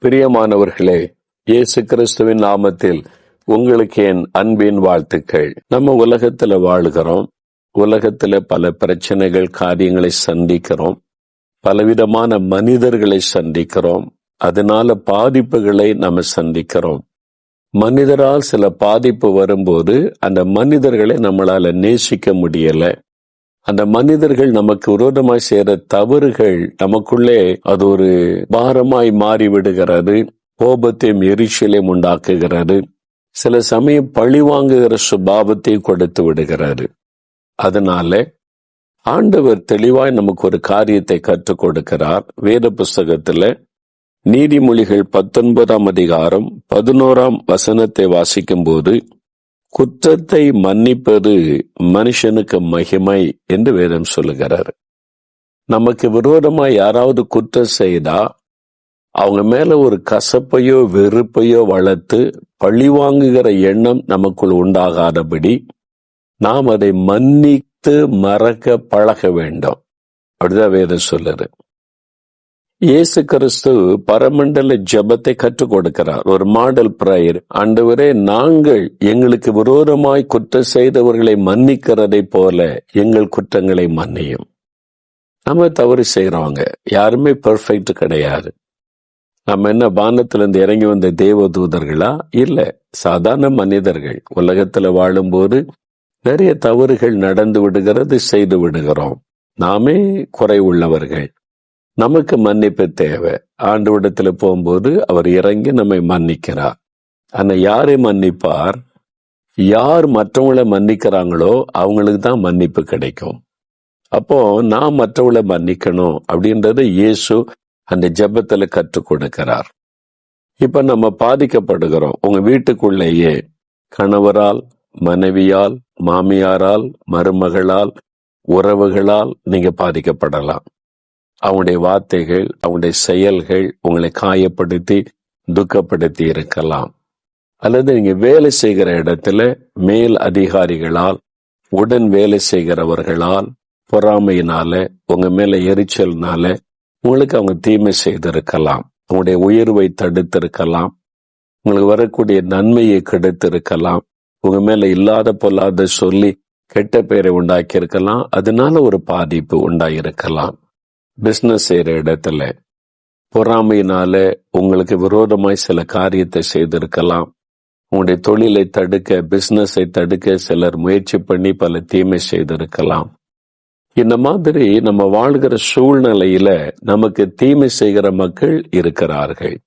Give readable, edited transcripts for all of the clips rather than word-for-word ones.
பிரியமானவர்களே, இயேசு கிறிஸ்துவின் நாமத்தில் உங்களுக்கு என் அன்பின் வாழ்த்துக்கள். நம்ம உலகத்துல வாழுகிறோம். உலகத்துல பல பிரச்சனைகள், காரியங்களை சந்திக்கிறோம். பலவிதமான மனிதர்களை சந்திக்கிறோம். அதனால பாதிப்புகளை நம்ம சந்திக்கிறோம். மனிதரால் சில பாதிப்பு வரும்போது அந்த மனிதர்களை நம்மளால நேசிக்க முடியல. அந்த மனிதர்கள் நமக்கு விரோதமாய் செய்யற தவறுகள் நமக்குள்ளே அது ஒரு பாரமாய் மாறிவிடுகிறது. கோபத்தையும் எரிச்சலையும் உண்டாக்குகிறது. சில சமயம் பழிவாங்குகிற சுபாவத்தை கொடுத்து விடுகிறது. அதனால ஆண்டவர் தெளிவாய் நமக்கு ஒரு காரியத்தை கற்றுக் கொடுக்கிறார். வேத புஸ்தகத்துல நீதிமொழிகள் 19ஆம் அதிகாரம் 11ஆம் வசனத்தை வாசிக்கும் போது, குற்றத்தை மன்னிப்பது மனுஷனுக்கு மகிமை என்று வேதம் சொல்லுகிறார். நமக்கு விரோதமா யாராவது குற்றம் செய்தா அவங்க மேல ஒரு கசப்பையோ வெறுப்பையோ வளர்த்து பழிவாங்குகிற எண்ணம் நமக்குள் உண்டாகாதபடி நாம் அதை மன்னித்து மறக்க பழக வேண்டும். அப்படிதான் வேதம் சொல்லுது. இயேசு கிறிஸ்து பரமண்டல ஜெபத்தை கற்றுக் கொடுக்கிறார். ஒரு மாடல் பிரேயர். ஆண்டவரே, நாங்கள் எங்களுக்கு விரோதமாய் குற்றம் செய்தவர்களை மன்னிக்கிறதை போல எங்கள் குற்றங்களை மன்னியும். நம்ம தவறு செய்யறவங்க, யாருமே பெர்ஃபெக்ட் கிடையாது. நம்ம என்ன வானத்திலிருந்து இறங்கி வந்த தேவ தூதர்களா? இல்ல, சாதாரண மனிதர்கள். உலகத்துல வாழும்போது நிறைய தவறுகள் நடந்து விடுகிறது, செய்து விடுகிறோம். நாமே குறை உள்ளவர்கள். நமக்கு மன்னிப்பு தேவை. ஆண்டவரிடத்துல போகும்போது அவர் இறங்கி நம்மை மன்னிக்கிறார். ஆனா யாரை மன்னிப்பார்? யார் மற்றவங்களை மன்னிக்கிறாங்களோ அவங்களுக்கு தான் மன்னிப்பு கிடைக்கும். அப்போ நான் மற்றவங்களை மன்னிக்கணும் அப்படின்றத இயேசு அந்த ஜெபத்துல கற்றுக் கொடுக்கிறார். இப்ப நம்ம பாதிக்கப்படுகிறோம். உங்க வீட்டுக்குள்ளேயே கணவரால், மனைவியால், மாமியாரால், மருமகளால், உறவுகளால் நீங்க பாதிக்கப்படலாம். அவங்களுடைய வார்த்தைகள், அவங்களுடைய செயல்கள் உங்களை காயப்படுத்தி துக்கப்படுத்தி இருக்கலாம். அல்லது நீங்க வேலை செய்கிற இடத்துல மேல் அதிகாரிகளால், உடன் வேலை செய்கிறவர்களால், பொறாமையினால, உங்க மேல எரிச்சல்னால உங்களுக்கு அவங்க தீமை செய்திருக்கலாம். உங்களுடைய உயர்வை தடுத்திருக்கலாம். உங்களுக்கு வரக்கூடிய நன்மையை கெடுத்திருக்கலாம். உங்க மேல இல்லாத பொல்லாத சொல்லி கெட்ட பெயரை உண்டாக்கி இருக்கலாம். அதனால ஒரு பாதிப்பு உண்டாயிருக்கலாம். பிசினஸ் செய்யற இடத்துல பொறாமையினால உங்களுக்கு விரோதமாய் சில காரியத்தை செய்திருக்கலாம். உங்களுடைய தொழிலை தடுக்க, பிசினஸை தடுக்க சிலர் முயற்சி பண்ணி பல தீமை செய்திருக்கலாம். இந்த மாதிரி நம்ம வாழ்கிற சூழ்நிலையில நமக்கு தீமை செய்கிற மக்கள் இருக்கிறார்கள்.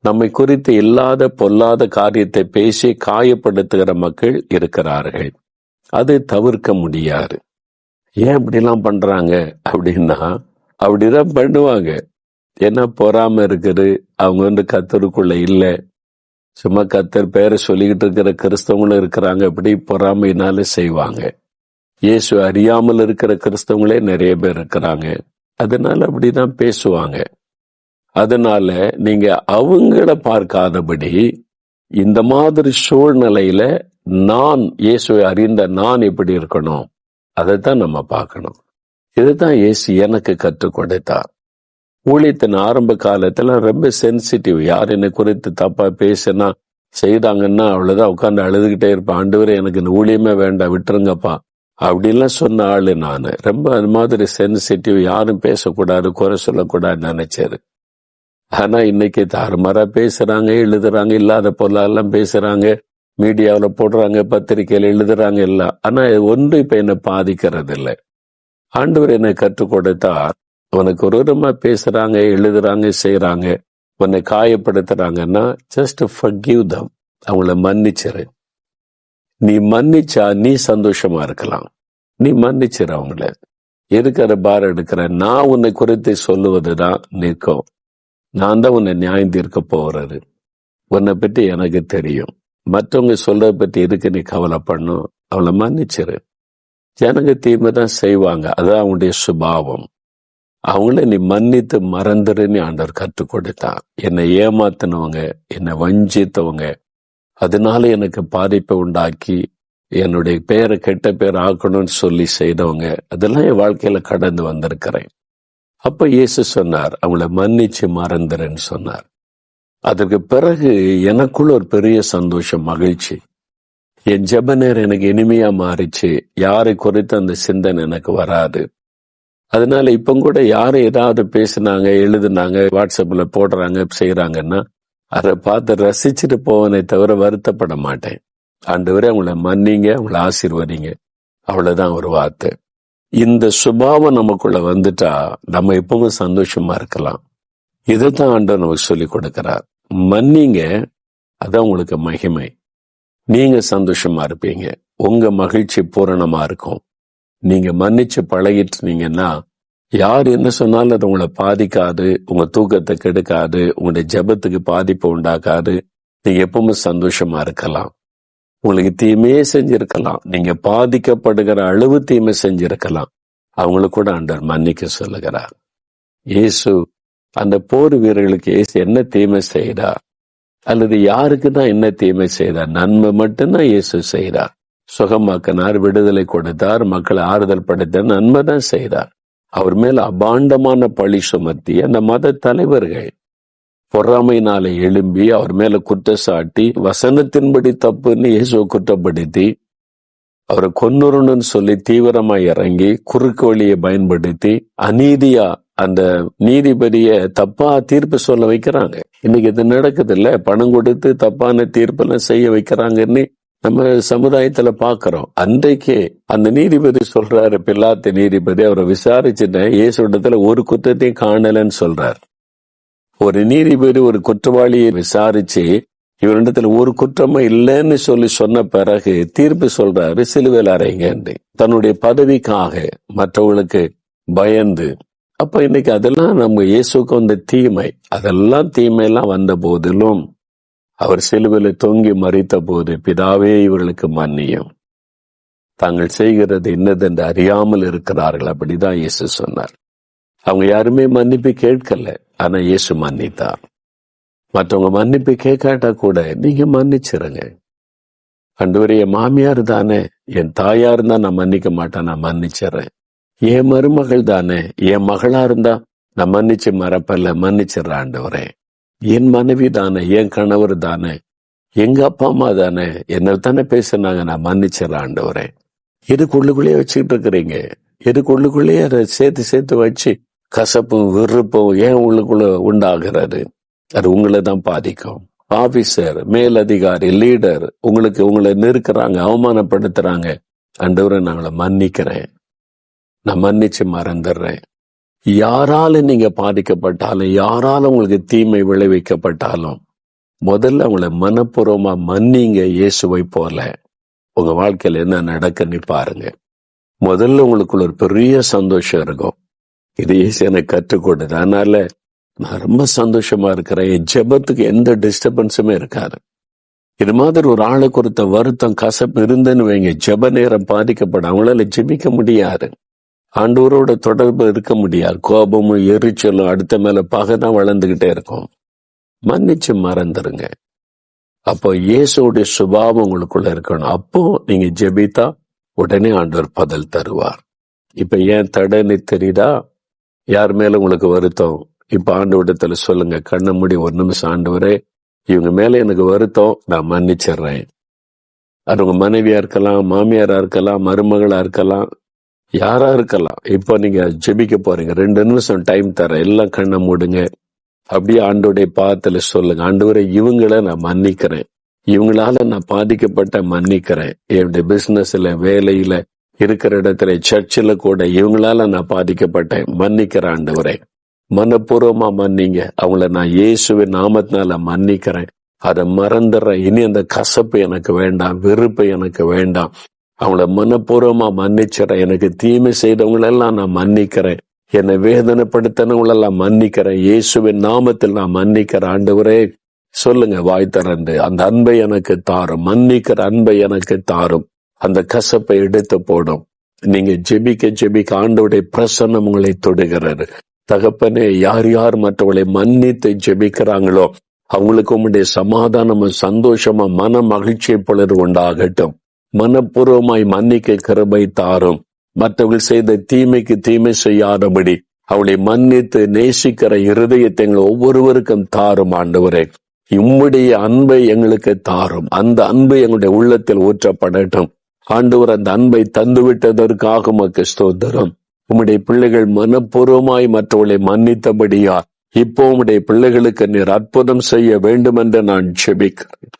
நம்மை குறித்து இல்லாத பொல்லாத காரியத்தை பேசி காயப்படுத்துகிற மக்கள் இருக்கிறார்கள். அது தவிர்க்க முடியாது. ஏன் இப்படிலாம் பண்றாங்க அப்படின்னா, அப்படிதான் பண்ணுவாங்க. ஏன்னா பொறாம இருக்குது. அவங்க கர்த்தருக்குள்ள இல்ல, சும்மா கர்த்தர் பேரை சொல்லிக்கிட்டு இருக்கிற கிறிஸ்தவங்களும் இருக்கிறாங்க. இப்படி பொறாமையினால செய்வாங்க. இயேசு அறியாமல் இருக்கிற கிறிஸ்தவங்களே நிறைய பேர் இருக்கிறாங்க. அதனால அப்படிதான் பேசுவாங்க. அதனால நீங்க அவங்கள பார்க்காதபடி இந்த மாதிரி சூழ்நிலையில நான் இயேசுவை அறிந்த நான் எப்படி இருக்கணும், அதைத்தான் நம்ம பார்க்கணும். இதுதான் இயேசு எனக்கு கற்றுக் கொடுத்தார். ஊழியத்தின் ஆரம்ப காலத்துல ரொம்ப சென்சிட்டிவ். யார் என்னை குறித்து தப்பா பேசினா செய்தாங்கன்னா அவ்வளவுதான் உட்காந்து அழுதுகிட்டே இருப்பேன். ஆண்டவரே, எனக்கு இந்த ஊழியமே வேண்டாம், விட்டுருங்கப்பா அப்படின்லாம் சொன்ன ஆளு நானு. ரொம்ப அது மாதிரி சென்சிட்டிவ். யாரும் பேசக்கூடாது, குறை சொல்லக்கூடாதுன்னு நினைச்சாரு. ஆனா இன்னைக்கு தாறுமாறா பேசுறாங்க, எழுதுறாங்க, இல்லாத பொருளெல்லாம் பேசுறாங்க, மீடியாவில போடுறாங்க, பத்திரிகையில எழுதுறாங்க எல்லாம். ஆனா ஒன்று இப்ப என்ன பாதிக்கிறது இல்லை. ஆண்டவர் என்னை கற்றுக் கொடுத்தார். உனக்கு விரோதமா பேசுறாங்க, எழுதுறாங்க, செய்யறாங்க, உன்னை காயப்படுத்துறாங்கன்னா ஜஸ்ட் forgive them. அவங்கள மன்னிச்சிரு. நீ மன்னிச்சா நீ சந்தோஷமா இருக்கலாம். நீ மன்னிச்சிரு அவங்கள. இருக்கிற பாரம் எடுக்கிற நான் உன்னை குறித்து சொல்லுவதுதான் நிற்கும். நான் தான் உன்னை நியாயம் தீர்க்க போறது. உன்னை பற்றி எனக்கு தெரியும். மற்றவங்க சொல்றதை பற்றி எதுக்கு நீ கவலைப்படணும்? அவளை மன்னிச்சிரு. ஜனங்க தீமை தான் செய்வாங்க, அதான் அவங்களுடைய சுபாவம். அவங்கள நீ மன்னித்து மறந்துருன்னு ஆண்டவர் கற்றுக் கொடுத்தான். என்னை ஏமாத்தினவங்க, என்னை வஞ்சித்தவங்க, அதனால எனக்கு பாதிப்பை உண்டாக்கி என்னுடைய பேரை கெட்ட பேர் ஆக்கணும்னு சொல்லி செய்தவங்க, அதெல்லாம் என் வாழ்க்கையில கடந்து வந்திருக்கிறேன். அப்ப இயேசு சொன்னார், அவங்கள மன்னிச்சு மறந்துருன்னு சொன்னார். அதற்கு பிறகு எனக்குள்ள ஒரு பெரிய சந்தோஷம், மகிழ்ச்சி. என் ஜெப நேரம் எனக்கு இனிமையா மாறிச்சு. யாரை குறித்து அந்த சிந்தனை எனக்கு வராது. அதனால இப்ப கூட யாரும் ஏதாவது பேசினாங்க, எழுதுனாங்க, வாட்ஸ்அப்ல போடுறாங்க, செய்யறாங்கன்னா அதை பார்த்து ரசிச்சுட்டு போவனே தவிர வருத்தப்பட மாட்டேன். ஆண்டவரே அவங்கள மன்னிங்க, அவங்கள ஆசீர்வதிங்க, அவ்வளவுதான் ஒரு வார்த்தை. இந்த சுபாவம் நமக்குள்ள வந்துட்டா நம்ம எப்பவும் சந்தோஷமா இருக்கலாம். இதைத்தான் ஆண்டவர் நமக்கு சொல்லி கொடுக்கிறார். மன்னிங்க, அதான் உங்களுக்கு மகிமை. நீங்க சந்தோஷமா இருப்பீங்க, உங்க மகிழ்ச்சி பூரணமா இருக்கும். நீங்க மன்னிச்சு பழகிட்டீங்கன்னா யார் என்ன சொன்னாலும் அது உங்களை பாதிக்காது, உங்க தூக்கத்தை கெடுக்காது, உங்களுடைய ஜெபத்துக்கு பாதிப்பு உண்டாக்காது. நீங்க எப்பவுமே சந்தோஷமா இருக்கலாம். உங்களுக்கு தீமையே செஞ்சிருக்கலாம், நீங்க பாதிக்கப்படுகிற அளவு தீமை செஞ்சிருக்கலாம், அவங்களுக்கு கூட ஆண்டவர் மன்னிக்க சொல்லுகிறார். இயேசு அந்த போர் வீரர்களுக்கு இயேசு என்ன தீமை செய்தார், அல்லது யாருக்கு தான் என்ன தீமை செய்தார்? நன்மை மட்டும்தான் இயேசு செய்தார். சுகமாக்கினார், விடுதலை கொடுத்தார், மக்களை ஆறுதல் படுத்தார், நன்மை தான் செய்தார். அவர் மேல அபாண்டமான பழி சுமத்தி அந்த மத தலைவர்கள் பொறாமையினால எழும்பி அவர் மேல குற்றச்சாட்டி வசனத்தின்படி தப்புன்னு இயேசுவை குற்றப்படுத்தி அவரை கொன்னுறணும்னு சொல்லி தீவிரமா இறங்கி குறுக்கு வழியை பயன்படுத்தி அநீதியா அந்த நீதிபதிய தப்பா தீர்ப்பு சொல்ல வைக்கிறாங்க. இன்னைக்கு இது நடக்குது இல்ல, பணம் கொடுத்து தப்பான தீர்ப்பெல்லாம் செய்ய வைக்கிறாங்கன்னு நம்ம சமுதாயத்துல பாக்குறோம். அன்றைக்கே அந்த நீதிபதி சொல்றாரு, பிலாத்து நீதிபதி, அவரை விசாரிச்சுட்டேன், இயேசு இடத்துல ஒரு குற்றத்தையும் காணலன்னு சொல்றார். ஒரு நீதிபதி ஒரு குற்றவாளியை விசாரிச்சு இவரிடத்துல ஒரு குற்றமும் இல்லைன்னு சொல்லி சொன்ன பிறகு தீர்ப்பு சொல்றாரு, சிலுவையில் அறைங்க. தன்னுடைய பதவிக்காக மற்றவங்களுக்கு பயந்து. அப்ப இன்னைக்கு அதெல்லாம் நம்ம இயேசுக்கு வந்த தீமை, அதெல்லாம் தீமையெல்லாம் வந்த போதிலும் அவர் சிலுவையில் தொங்கி மரித்த போது, பிதாவே இவர்களுக்கு மன்னியும், தாங்கள் செய்கிறது என்னதென்று அறியாமல் இருக்கிறார்கள், அப்படிதான் இயேசு சொன்னார். அவங்க யாருமே மன்னிப்பு கேட்கல, ஆனா இயேசு மன்னித்தார். மற்றவங்க மன்னிப்பு கேட்காட்டா கூட நீங்க மன்னிச்சிருங்க. ஆண்டவரே, என் மாமியார் தானே, என் தாயா இருந்தா நான் மன்னிக்க மாட்டேன், நான் மன்னிச்சிடறேன். என் மருமகள் தானே, என் மகளா இருந்தா நான் மன்னிச்சு மறப்பல்ல, மன்னிச்சிடறேன் ஆண்டவரே. என் மனைவி தானே, என் கணவர் தானே, எங்க அப்பா அம்மா தானே, என்ன தானே பேசுனாங்க, நான் மன்னிச்சிடறேன் ஆண்டவரே. இதுக்குள்ளுக்குள்ளேயே வச்சுக்கிட்டு இருக்கிறீங்க, இதுக்குள்ளுக்குள்ளேயே அதை சேர்த்து சேர்த்து வச்சு கசப்பும் வெறுப்பும் ஏன் உள்ளுக்குள்ள உண்டாகிறது? அது உங்களை தான் பாதிக்கும். ஆபீசர், மேலதிகாரி, லீடர் உங்களை நெருக்கிறாங்க, அவமானப்படுத்துறாங்க. ஆண்டவரை நாங்கள மன்னிக்கிறேன், நான் மன்னிச்சு மறந்துடுறேன். யாரால நீங்க பாதிக்கப்பட்டாலும், யாரால உங்களுக்கு தீமை விளைவிக்கப்பட்டாலும் முதல்ல அவங்கள மனப்பூர்வமா மன்னிங்க. இயேசுவை போல உங்க வாழ்க்கையில என்ன நடக்குன்னு பாருங்க. முதல்ல உங்களுக்குள்ள ஒரு பெரிய சந்தோஷம் இருக்கும். இது இயேசு எனக்கு கற்றுக் கொடுது, அதனால நான் ரொம்ப சந்தோஷமா இருக்கிறேன். என் ஜெபத்துக்கு எந்த டிஸ்டர்பன்ஸுமே இருக்காது. இது மாதிரி ஒரு ஆளை குறித்த வருத்தம், கசப்பு இருந்துன்னு வைங்க, ஜெப நேரம் பாதிக்கப்படும், அவங்களால ஜெபிக்க முடியாது, ஆண்டவரோட தொடர்பு இருக்க முடியாது. கோபமும் எரிச்சலும் அடுத்த மேல பகைதான் வளர்ந்துகிட்டே இருக்கும். மன்னிச்சு மறந்துருங்க. அப்போ இயேசுடைய சுபாவம் உங்களுக்குள்ள இருக்கணும். அப்போ நீங்க ஜெபித்தா உடனே ஆண்டவர் பதில் தருவார். இப்ப ஏன் தடைன்னு தெரியுதா? யார் மேல உங்களுக்கு வருத்தம்? இப்ப ஆண்டவரிடத்துல சொல்லுங்க, கண்ணை மூடி ஒரு நிமிஷம், ஆண்டவரே இவங்க மேல எனக்கு வருத்தம், நான் மன்னிச்சிடுறேன். அது உங்க மனைவியா இருக்கலாம், மாமியாரா இருக்கலாம், மருமகளா இருக்கலாம், யாரா இருக்கலாம். இப்போ நீங்க ஜெபிக்க போறீங்க, 2 நிமிஷம் டைம் தரேன், எல்லாம் கண்ணை மூடுங்க. அப்படியே ஆண்டோடைய பாதத்துல சொல்லுங்க, ஆண்டவரே இவங்களை நான் மன்னிக்கிறேன், இவங்களால நான் பாதிக்கப்பட்ட மன்னிக்கிறேன். என்னுடைய பிசினஸ்ல, வேலையில, இருக்கிற இடத்துல, சர்ச்சில் கூட இவங்களால நான் பாதிக்கப்பட்டேன், மன்னிக்கிறேன் ஆண்டவரே. மனப்பூர்வமா மன்னிங்க. அவங்கள நான் இயேசுவின் நாமத்தினால மன்னிக்கிறேன், அதை மறந்துடுறேன். இனி அந்த கசப்பு எனக்கு வேண்டாம், வெறுப்பு எனக்கு வேண்டாம். அவங்கள மனப்பூர்வமா மன்னிச்சிடறேன். எனக்கு தீமை செய்தவங்களெல்லாம் நான் மன்னிக்கிறேன், என்னை வேதனைப்படுத்தினவங்களெல்லாம் மன்னிக்கிறேன், இயேசுவின் நாமத்தில் நான் மன்னிக்கிறேன் ஆண்டவரே. சொல்லுங்க வாய் திறந்து, அந்த அன்பை எனக்கு தாரும், மன்னிக்கிற அன்பை எனக்கு தாரும். அந்த கசப்பை எடுத்து போடும். நீங்க ஜெபிக்க ஜெபிக்க ஆண்டவருடைய பிரசன்னம் உங்களை தொடுகிறாரு. தகப்பனே, யார் யார் மற்றவர்களை மன்னித்து ஜெபிக்கிறாங்களோ அவங்களுக்கு உங்களுடைய சமாதானமும் சந்தோஷமும் மன மகிழ்ச்சியை பொழுது உண்டாகட்டும். மனப்பூர்வமாய் மன்னிக்க கிருபை தாரும். மற்றவர்கள் செய்த தீமைக்கு தீமை செய்யாதபடி அவளை மன்னித்து நேசிக்கிற இருதயத்தை ஒவ்வொருவருக்கும் தாரும் ஆண்டவரே. உம்முடைய அன்பை எங்களுக்கு தாரும். அந்த அன்பு எங்களுடைய உள்ளத்தில் ஊற்றப்படட்டும். ஆண்டவர் அந்த அன்பை தந்துவிட்டதற்காக உமக்கு ஸ்தோத்திரம். உம்முடைய பிள்ளைகள் மனப்பூர்வமாய் மற்றவர்களை மன்னித்தபடியா இப்போ உம்முடைய பிள்ளைகளுக்கு நீர் அற்புதம் செய்ய வேண்டும் என்று நான் ஜெபிக்கிறேன்.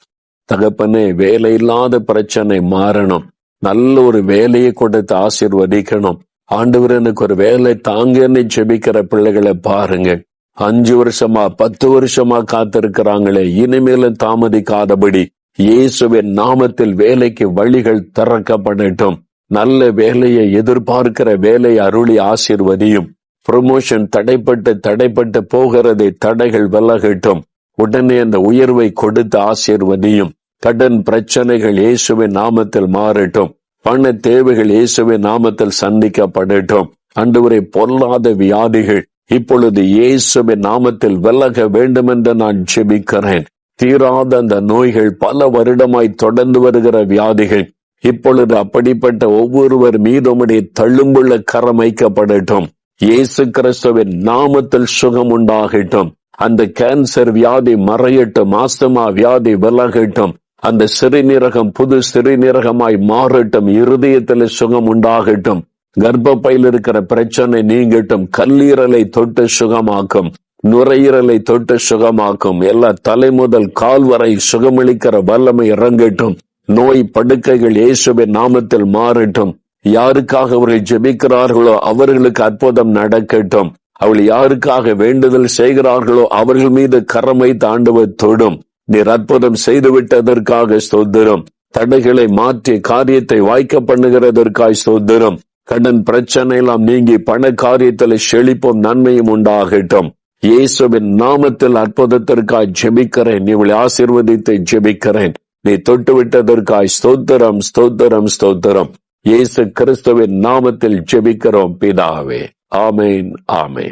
தகப்பனே, வேலை இல்லாத பிரச்சனை மாறணும். நல்ல ஒரு வேலையை கொடுத்து ஆசீர்வதிக்கணும். ஆண்டவர் எனக்கு ஒரு வேலை தாங்கன்னு ஜெபிக்கிற பிள்ளைகளை பாருங்க. 5 வருஷமா 10 வருஷமா காத்திருக்கிறாங்களே, இனிமேலும் தாமதிக்காதபடி இயேசுவின் நாமத்தில் வேலைக்கு வழிகள் திறக்கப்படட்டும். நல்ல வேலையை எதிர்பார்க்கிற வேலையை அருளி ஆசீர்வதியும். ப்ரமோஷன் தடைப்பட்டு போகிறதை தடைகள் விலகட்டும். உடனே அந்த உயர்வை கொடுத்து ஆசீர்வதியும். கடன் பிரச்சனைகள் இயேசுவின் நாமத்தில் மாறட்டும். பண தேவைகள் இயேசுவின் நாமத்தில் சந்திக்கப்படட்டும். ஆண்டவரே, பொல்லாத வியாதிகள் இப்பொழுது இயேசுவின் நாமத்தில் விலக வேண்டும் என்று நான் ஜெபிக்கிறேன். தீராத அந்த நோய்கள், பல வருடமாய் தொடர்ந்து வருகிற வியாதிகள், இப்பொழுது அப்படிப்பட்ட ஒவ்வொருவர் மீது உம்முடைய தழும்புள்ள கரம் வைக்கப்படட்டும். இயேசு கிறிஸ்துவின் நாமத்தில் சுகம் உண்டாகட்டும். அந்த கேன்சர் வியாதி மறையட்டும். ஆஸ்துமா வியாதி விலகட்டும். அந்த சிறுநீரகம் புது சிறுநீரகமாய் மாறட்டும். இருதயத்தில் சுகம் உண்டாகட்டும். கர்ப்பப்பையில் இருக்கிற பிரச்சனை நீங்கட்டும். கல்லீரலை தொட்டு சுகமாக்கும். நுரையீரலை தொட்டு சுகமாக்கும். எல்லா தலை முதல் கால் வரை சுகமளிக்கிற வல்லமை இறங்கட்டும். நோய் படுக்கைகள் இயேசுவின் நாமத்தில் மாறட்டும். யாருக்காக அவர்கள் ஜெபிக்கிறார்களோ அவர்களுக்கு அற்புதம் நடக்கட்டும். அவள் யாருக்காக வேண்டுதல் செய்கிறார்களோ அவர்கள் மீது கரம் வைத்து ஆண்டவர் தொடும். நீர் அற்புதம் செய்துவிட்டதற்காக ஸ்தோத்திரம். தடைகளை மாற்றி காரியத்தை வாய்க்க பண்ணுகிறதற்காக ஸ்தோத்திரம். கடன் பிரச்சனை எல்லாம் நீங்கி பண காரியத்தில் செழிப்பும் நன்மையும் உண்டாகட்டும். இயேசுவின் நாமத்தில் அற்புதத்திற்காய் ஜெபிக்கிறேன். இவளை ஆசீர்வதித்து ஜெபிக்கிறேன். நீ தொட்டுவிட்டதற்காய் ஸ்தோத்திரம், ஸ்தோத்திரம், ஸ்தோத்திரம். இயேசு கிறிஸ்துவின் நாமத்தில் ஜெபிக்கிறோம் பிதாவே. ஆமேன், ஆமேன்.